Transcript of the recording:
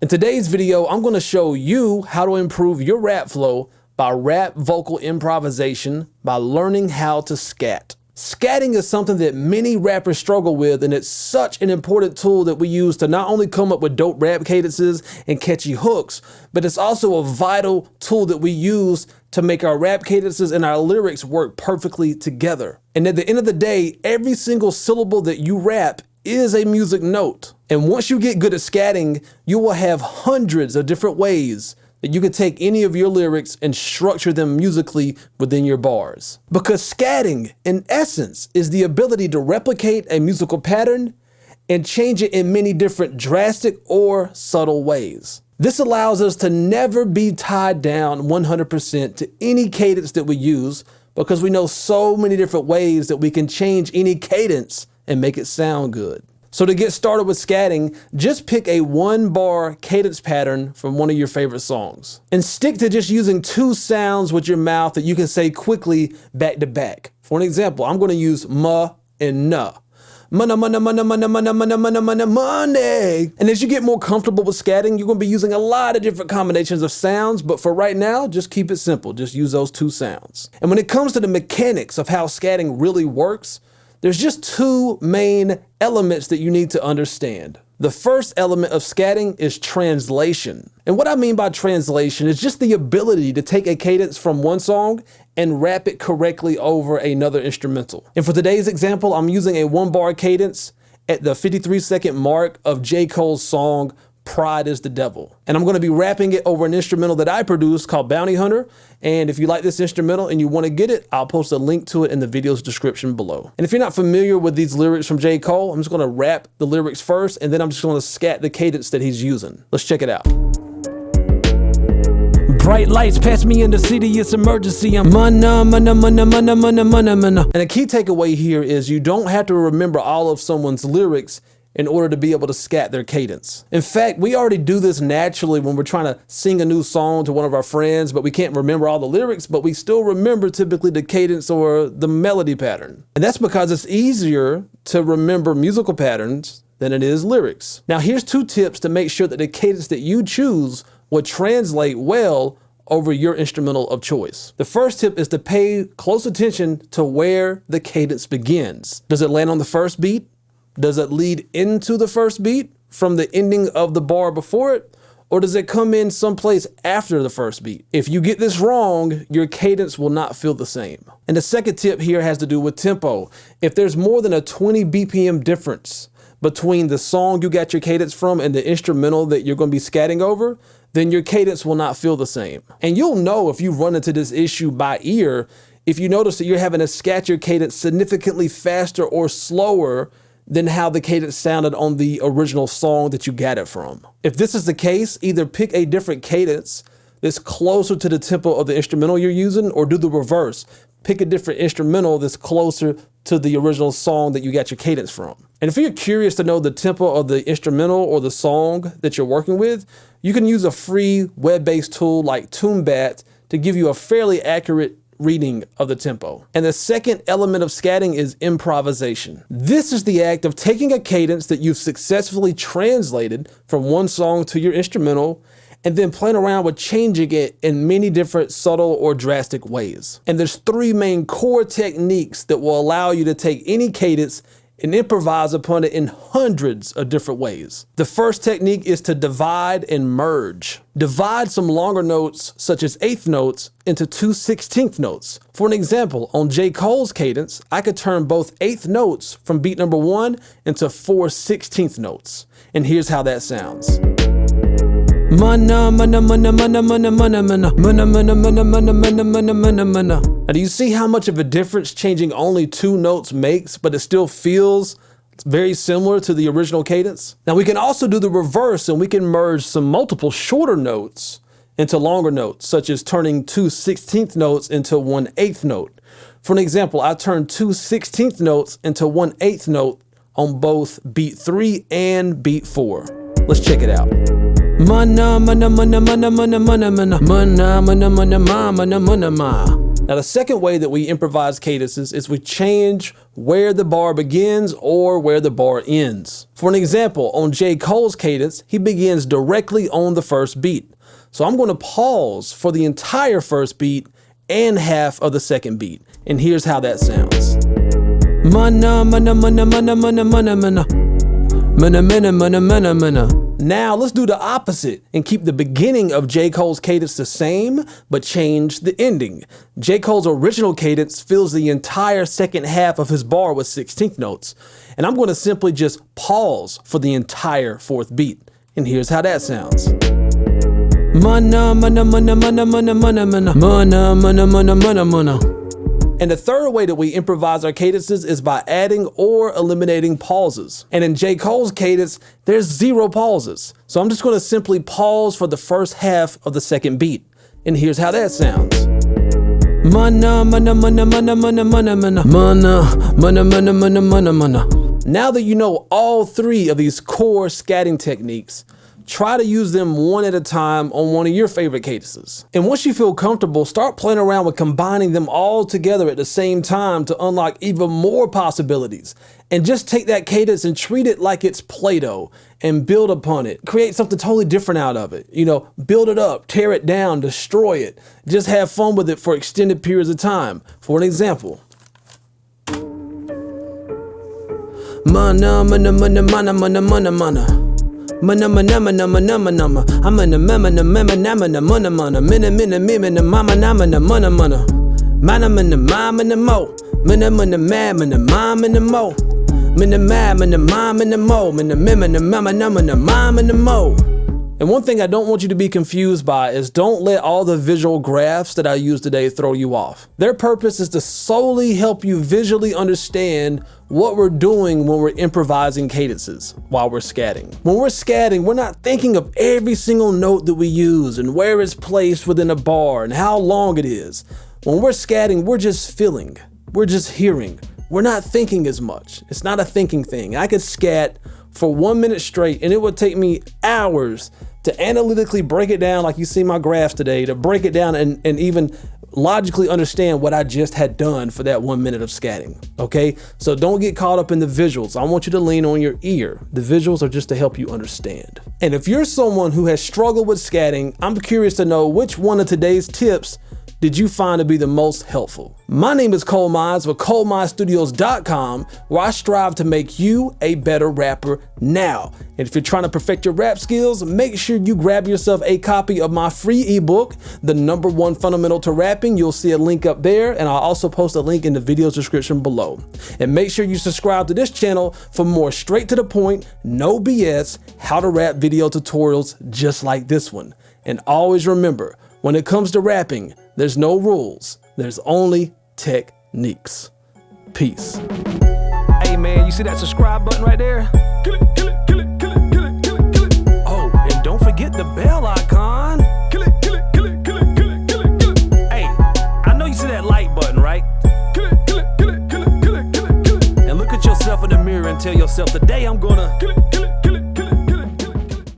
In today's video, I'm going to show you how to improve your rap flow by rap vocal improvisation by learning how to scat. Scatting is something that many rappers struggle with, and it's such an important tool that we use to not only come up with dope rap cadences and catchy hooks, but it's also a vital tool that we use to make our rap cadences and our lyrics work perfectly together. And at the end of the day, every single syllable that you rap is a music note. And once you get good at scatting, you will have hundreds of different ways that you can take any of your lyrics and structure them musically within your bars. Because scatting, in essence, is the ability to replicate a musical pattern and change it in many different drastic or subtle ways. This allows us to never be tied down 100% to any cadence that we use, because we know so many different ways that we can change any cadence and make it sound good. So to get started with scatting, just pick a 1-bar cadence pattern from one of your favorite songs and stick to just using 2 sounds with your mouth that you can say quickly back to back. For an example, I'm going to use ma and na. Money. And as you get more comfortable with scatting, you're going to be using a lot of different combinations of sounds, but for right now, just keep it simple. Just use those 2 sounds. And when it comes to the mechanics of how scatting really works, there's just 2 main elements that you need to understand. The first element of scatting is translation. And what I mean by translation is just the ability to take a cadence from one song and rap it correctly over another instrumental. And for today's example, I'm using a 1-bar cadence at the 53-second mark of J. Cole's song, Pride is the Devil. And I'm going to be rapping it over an instrumental that I produced called Bounty Hunter. And if you like this instrumental and you want to get it, I'll post a link to it in the video's description below. And if you're not familiar with these lyrics from J. Cole, I'm just going to rap the lyrics first, and then I'm just going to scat the cadence that he's using. Let's check it out. Bright lights pass me in the city, it's emergency. I'm mana. And a key takeaway here is you don't have to remember all of someone's lyrics in order to be able to scat their cadence. In fact, we already do this naturally when we're trying to sing a new song to one of our friends, but we can't remember all the lyrics, but we still remember typically the cadence or the melody pattern. And that's because it's easier to remember musical patterns than it is lyrics. Now, here's 2 tips to make sure that the cadence that you choose will translate well over your instrumental of choice. The first tip is to pay close attention to where the cadence begins. Does it land on the first beat? Does it lead into the first beat from the ending of the bar before it? Or does it come in someplace after the first beat? If you get this wrong, your cadence will not feel the same. And the second tip here has to do with tempo. If there's more than a 20 BPM difference between the song you got your cadence from and the instrumental that you're going to be scatting over, then your cadence will not feel the same. And you'll know if you run into this issue by ear, if you notice that you're having to scat your cadence significantly faster or slower than how the cadence sounded on the original song that you got it from. If this is the case, either pick a different cadence that's closer to the tempo of the instrumental you're using, or do the reverse. Pick a different instrumental that's closer to the original song that you got your cadence from. And if you're curious to know the tempo of the instrumental or the song that you're working with, you can use a free web-based tool like TuneBat to give you a fairly accurate reading of the tempo. And the second element of scatting is improvisation. This is the act of taking a cadence that you've successfully translated from one song to your instrumental and then playing around with changing it in many different subtle or drastic ways. And there's 3 main core techniques that will allow you to take any cadence and improvise upon it in hundreds of different ways. The first technique is to divide and merge. Divide some longer notes, such as 1/8 notes, into 2 16th notes. For an example, on J. Cole's cadence, I could turn both 1/8 notes from beat number 1 into 4 16th notes. And here's how that sounds. Now, do you see how much of a difference changing only 2 notes makes, but it still feels very similar to the original cadence? Now, we can also do the reverse, and we can merge some multiple shorter notes into longer notes, such as turning 2 16th notes into 1/8 note. For an example, I turned 2 16th notes into 1/8 note on both beat 3 and beat 4. Let's check it out. Now, Now, the second way that we improvise cadences is we change where the bar begins or where the bar ends. For an example, on J. Cole's cadence, he begins directly on the first beat. So I'm going to pause for the entire first beat and half of the second beat. And here's how that sounds. Mana, mana, mana, mana, mana, mana, mana. Mana, mana, mana, mana, mana. Now let's do the opposite and keep the beginning of J. Cole's cadence the same, but change the ending. J. Cole's original cadence fills the entire second half of his bar with 16th notes. And I'm going to simply just pause for the entire fourth beat. And here's how that sounds. Mana, mana, mana, mana, mana, mana, mana. Mana, mana, mana, mana, mana. And the third way that we improvise our cadences is by adding or eliminating pauses. And in J. Cole's cadence, there's 0 pauses. So I'm just going to simply pause for the first half of the second beat. And here's how that sounds. Mana, mana, mana, mana, mana, mana, mana. Mana, mana, mana, mana, mana, mana. Now that you know all 3 of these core scatting techniques, try to use them one at a time on one of your favorite cadences. And once you feel comfortable, start playing around with combining them all together at the same time to unlock even more possibilities. And just take that cadence and treat it like it's Play-Doh and build upon it. Create something totally different out of it. You know, build it up, tear it down, destroy it. Just have fun with it for extended periods of time. For an example. Mana, mana, mana, mana, mana, mana, mana. Mana mana mana mana mana mana. I'm in a mama na mama na mana mana mana. Mina mina mina na mama na mana mana mana. Mana mana mama na mo. Mina mana mama na mama na mo. Mina mama na mama na mo. Mina mama na mama na mana mama na mo. And one thing I don't want you to be confused by is don't let all the visual graphs that I use today throw you off. Their purpose is to solely help you visually understand what we're doing when we're improvising cadences while we're scatting. When we're scatting, we're not thinking of every single note that we use and where it's placed within a bar and how long it is. When we're scatting, we're just feeling, we're just hearing. We're not thinking as much. It's not a thinking thing. I could scat for 1 minute straight and it would take me hours to analytically break it down like you see my graphs today, to break it down and even logically understand what I just had done for that 1 minute of scatting, okay? So don't get caught up in the visuals. I want you to lean on your ear. The visuals are just to help you understand. And if you're someone who has struggled with scatting, I'm curious to know which one of today's tips did you find to be the most helpful? My name is Cole Mize with ColeMizeStudios.com, where I strive to make you a better rapper now. And if you're trying to perfect your rap skills, make sure you grab yourself a copy of my free ebook, The #1 Fundamental to Rapping. You'll see a link up there, and I'll also post a link in the video's description below. And make sure you subscribe to this channel for more straight to the point, no BS, how to rap video tutorials just like this one. And always remember, when it comes to rapping, there's no rules, there's only techniques. Peace. Hey man, you see that subscribe button right there? Kill it, kill it, kill it, kill it, kill it, kill it, kill it. Oh, and don't forget the bell icon. Kill it, kill it, kill it, kill it, kill it, kill it, kill it. Hey, I know you see that like button, right? Kill it, kill it, kill it, kill it, kill it, kill it, kill it. And look at yourself in the mirror and tell yourself, today I'm gonna kill it.